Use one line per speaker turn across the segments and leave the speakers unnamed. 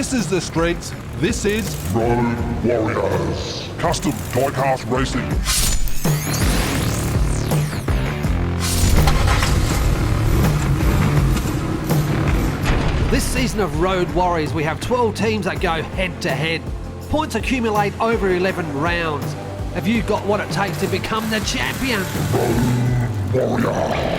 This is the streets. This is
Road Warriors. Custom Diecast Racing.
This season of Road Warriors, we have 12 teams that go head-to-head. Points accumulate over 11 rounds. Have you got what it takes to become the champion?
Road Warrior.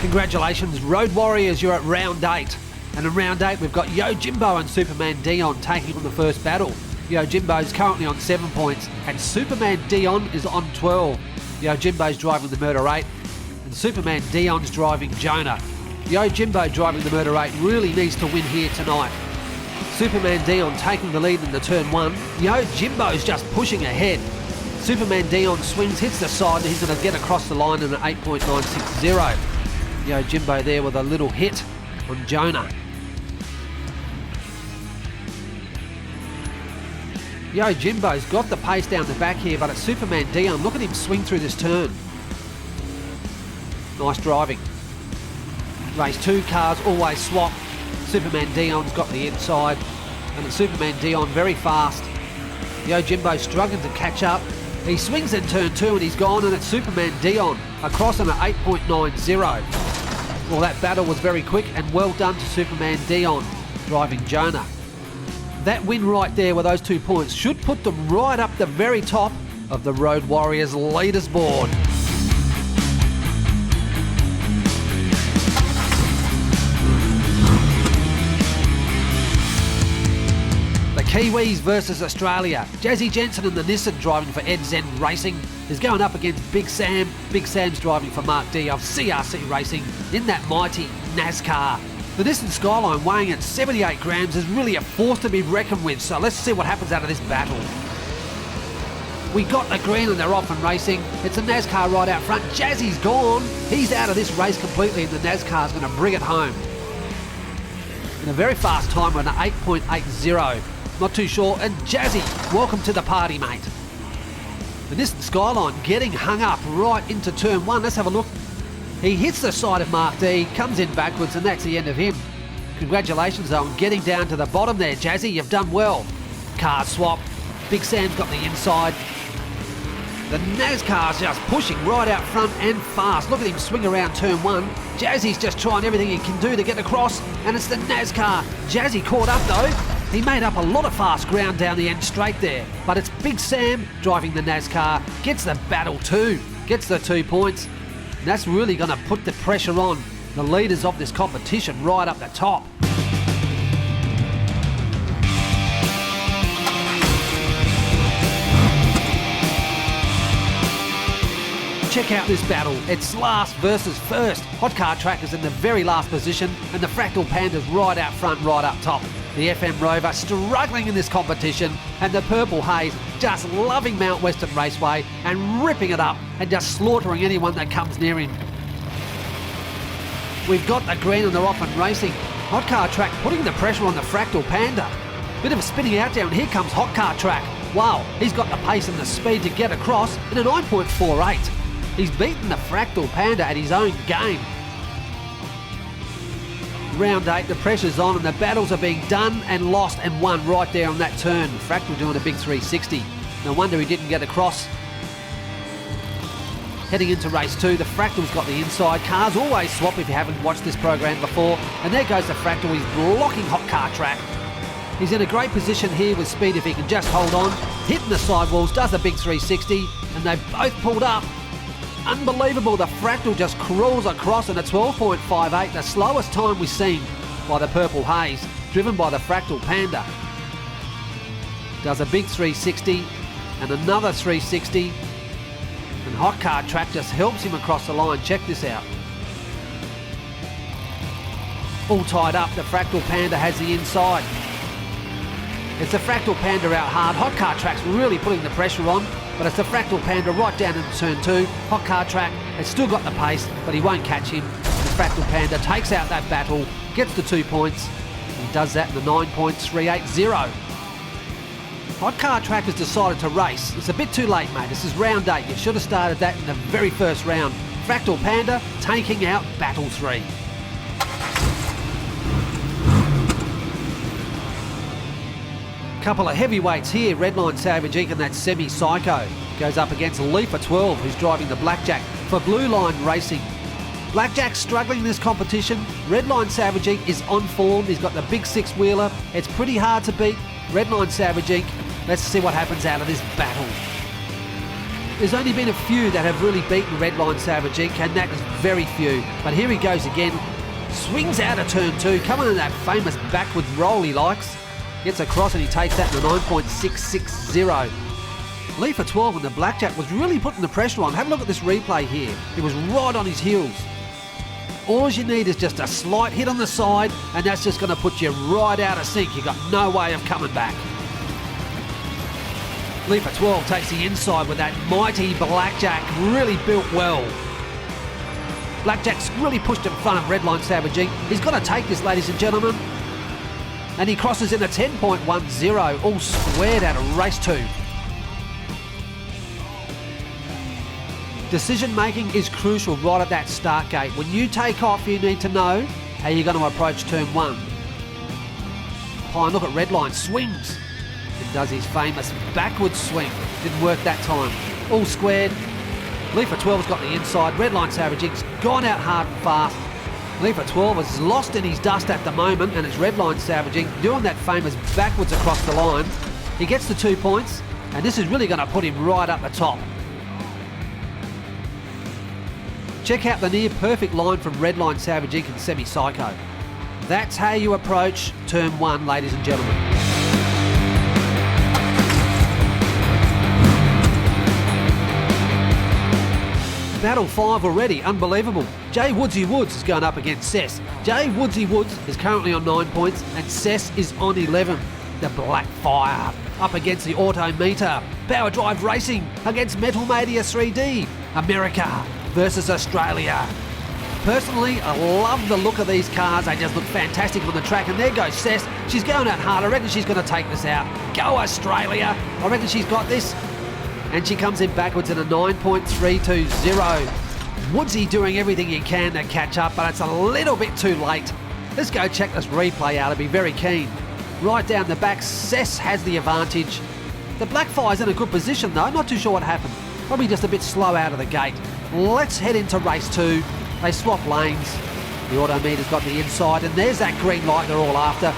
Congratulations, Road Warriors, you're at round 8. And in round 8, we've got Jimbo and Superman Dion taking on the first battle. Jimbo's currently on 7 points, and Superman Dion is on 12. Jimbo's driving the Murder 8, and Superman Dion's driving Jonah. Jimbo driving the Murder 8 really needs to win here tonight. Superman Dion taking the lead in the turn 1. Jimbo's just pushing ahead. Superman Dion swings, hits the side, and he's going to get across the line in an 8.960. Jimbo there with a little hit on Jonah. Jimbo's got the pace down the back here, but it's Superman Dion. Look at him swing through this turn. Nice driving. Race 2 cars always swap. Superman Dion's got the inside, and it's Superman Dion very fast. Jimbo's struggling to catch up. He swings in turn 2 and he's gone, and it's Superman Dion across on an 8.90. Well, that battle was very quick, and well done to Superman Dion driving Jonah. That win right there with those 2 points should put them right up the very top of the Road Warriors leaders board. Kiwis versus Australia. Jazzy Jensen and the Nissan driving for ENZED Racing is going up against Big Sam. Big Sam's driving for Mark D of CRC Racing in that mighty NASCAR. The Nissan Skyline, weighing at 78 grams, is really a force to be reckoned with, so let's see what happens out of this battle. We got the green and they're off and racing. It's a NASCAR right out front. Jazzy's gone. He's out of this race completely, and the NASCAR's going to bring it home. In a very fast time on an 8.80. Not too sure. And Jazzy, welcome to the party, mate. The Nissan Skyline getting hung up right into turn 1. Let's have a look. He hits the side of Mark D, comes in backwards, and that's the end of him. Congratulations on getting down to the bottom there, Jazzy. You've done well. Car swap. Big Sam's got the inside. The NASCAR's just pushing right out front and fast. Look at him swing around turn 1. Jazzy's just trying everything he can do to get across, and it's the NASCAR. Jazzy caught up though. He made up a lot of fast ground down the end straight there, but it's Big Sam driving the NASCAR, gets the battle too, gets the 2 points. And that's really going to put the pressure on the leaders of this competition right up the top. Check out this battle. It's last versus first. Hot Car Track is in the very last position, and the Fractal Panda's right out front, right up top. The FM Rover struggling in this competition, and the Purple Haze just loving Mount Western Raceway and ripping it up and just slaughtering anyone that comes near him. We've got the green and they're off and racing. Hot Car Track putting the pressure on the Fractal Panda. Bit of a spinning out down. Here comes Hot Car Track. Wow, he's got the pace and the speed to get across in a 9.48. He's beaten the Fractal Panda at his own game. Round 8, the pressure's on and the battles are being done and lost and won right there on that turn. Fractal doing a big 360. No wonder he didn't get across. Heading into race 2, the Fractal's got the inside. Cars always swap if you haven't watched this program before. And there goes the Fractal. He's blocking Hot Car Track. He's in a great position here with speed if he can just hold on. Hitting the sidewalls, does a big 360, and they've both pulled up. Unbelievable, the Fractal just crawls across in a 12.58, the slowest time we've seen by the Purple Haze, driven by the Fractal Panda. Does a big 360 and another 360, and Hot Car Track just helps him across the line. Check this out. All tied up, the Fractal Panda has the inside. It's the Fractal Panda out hard. Hot Car Track's really putting the pressure on, but it's the Fractal Panda right down into turn 2. Hot Car Track has still got the pace, but he won't catch him. The Fractal Panda takes out that battle, gets the 2 points. He does that in the 9.380. Hot Car Track has decided to race. It's a bit too late, mate. This is round 8. You should have started that in the very first round. Fractal Panda taking out Battle 3. Couple of heavyweights here. Redline Savage Inc. and that Semi-Psycho goes up against Leafer 12, who's driving the Blackjack for BLUELINE Racing. Blackjack's struggling in this competition. Redline Savage Inc. is on form. He's got the big six-wheeler. It's pretty hard to beat Redline Savage Inc. Let's see what happens out of this battle. There's only been a few that have really beaten Redline Savage Inc. and that is very few. But here he goes again. Swings out of turn 2, coming in that famous backwards roll he likes. Gets across and he takes that in a 9.660. Leafer 12 and the Blackjack was really putting the pressure on. Have a look at this replay here. He was right on his heels. All you need is just a slight hit on the side and that's just going to put you right out of sync. You've got no way of coming back. Leafer 12 takes the inside with that mighty Blackjack, really built well. Blackjack's really pushed in front of Redline Savage Inc. He's got to take this, ladies and gentlemen. And he crosses in a 10.10, all squared out of race 2. Decision making is crucial right at that start gate. When you take off, you need to know how you're going to approach turn 1. Oh, and look at Redline, swings. And does his famous backwards swing. Didn't work that time. All squared. Leafer 12's got the inside. Redline Savage Inc.'s gone out hard and fast. Leafer 12 is lost in his dust at the moment, and it's Redline Savage Inc. doing that famous backwards across the line. He gets the 2 points, and this is really going to put him right up the top. Check out the near perfect line from Redline Savage Inc. and Semi-Psycho. That's how you approach turn 1, ladies and gentlemen. Battle 5 already, unbelievable. Jay Woodsy Woods is going up against Cess. Jay Woodsy Woods is currently on 9 points and Cess is on 11. The Black Fire up against the Autometer. Power Drive Racing against Metal Mania 3D. America versus Australia. Personally, I love the look of these cars. They just look fantastic on the track. And there goes Cess. She's going out hard. I reckon she's going to take this out. Go Australia. I reckon she's got this. And she comes in backwards in a 9.320. Woodsy doing everything he can to catch up, but it's a little bit too late. Let's go check this replay out. I'd be very keen. Right down the back, Cess has the advantage. The Blackfire's in a good position though. Not too sure what happened. Probably just a bit slow out of the gate. Let's head into race 2. They swap lanes. The Autometer's got the inside, and there's that green light they're all after.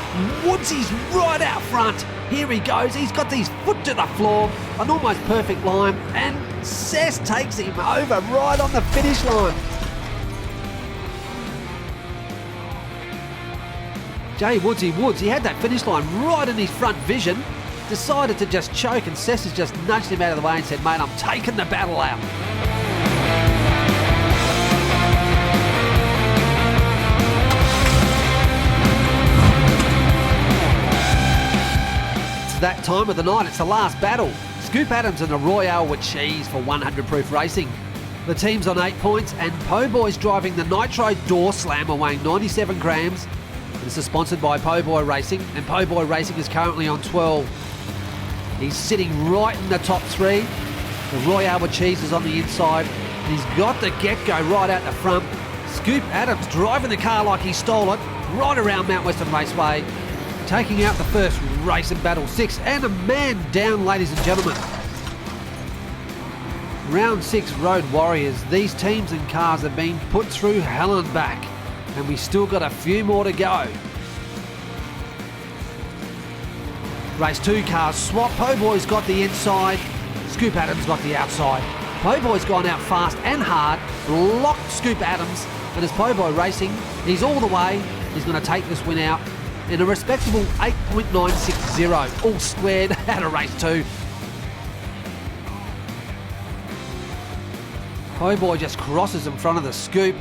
Woodsy's right out front. Here he goes. He's got his foot to the floor. An almost perfect line, and Cess takes him over right on the finish line. Jay Woodsy Woods, he had that finish line right in his front vision. Decided to just choke, and Cess has just nudged him out of the way and said, mate, I'm taking the battle out. That time of the night, it's the last battle. Scoop Adams and the Royale with cheese for 100 proof racing. The team's on 8 points and Po Boy's driving the Nitro Door Slammer weighing 97 grams. This is sponsored by Po Boy Racing, and Po Boy Racing is currently on 12. He's sitting right in the top 3. The Royale with cheese is on the inside, and he's got the get-go right out the front. Scoop Adams driving the car like he stole it, right around Mount Western Raceway, taking out the first race in Battle 6, and a man down, ladies and gentlemen. Round 6 Road Warriors. These teams and cars have been put through hell and back, and we still got a few more to go. Race 2 cars swap. Po Boy's got the inside, Scoop Adams got the outside. Po Boy's gone out fast and hard, locked Scoop Adams, and as Po Boy Racing, he's all the way. He's going to take this win out in a respectable 8.960, all squared out of race 2. Po Boy just crosses in front of the Scoop,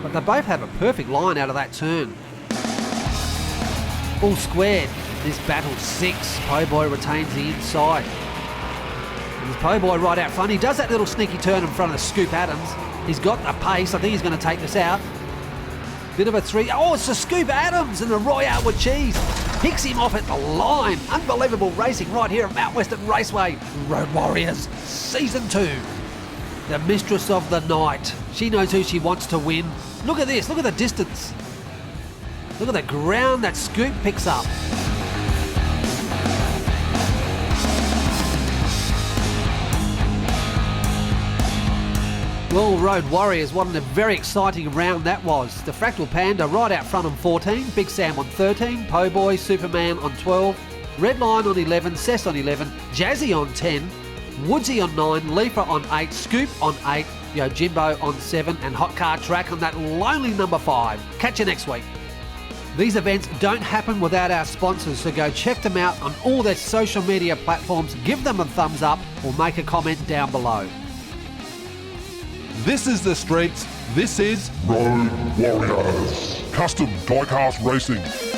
but they both have a perfect line out of that turn. All squared. This battle 6, Po Boy retains the inside. And there's Po Boy right out front. He does that little sneaky turn in front of the Scoop Adams. He's got the pace. I think he's going to take this out. Bit of a 3. Oh, it's the Scoop Adams and the Royale with cheese. Picks him off at the line. Unbelievable racing right here at Mount Western Raceway. Road Warriors Season 2. The Mistress of the Night. She knows who she wants to win. Look at this, look at the distance. Look at the ground that Scoop picks up. Well, Road Warriors, what a very exciting round that was. The Fractal Panda right out front on 14, Big Sam on 13, Po Boy, Superman on 12, Redline on 11, Cess on 11, Jazzy on 10, Woodsy on 9, Leafer on 8, Scoop on 8, Jimbo on 7, and Hot Car Track on that lonely number 5. Catch you next week. These events don't happen without our sponsors, so go check them out on all their social media platforms, give them a thumbs up, or make a comment down below.
This is the streets. This is
Road Warriors. Custom diecast racing.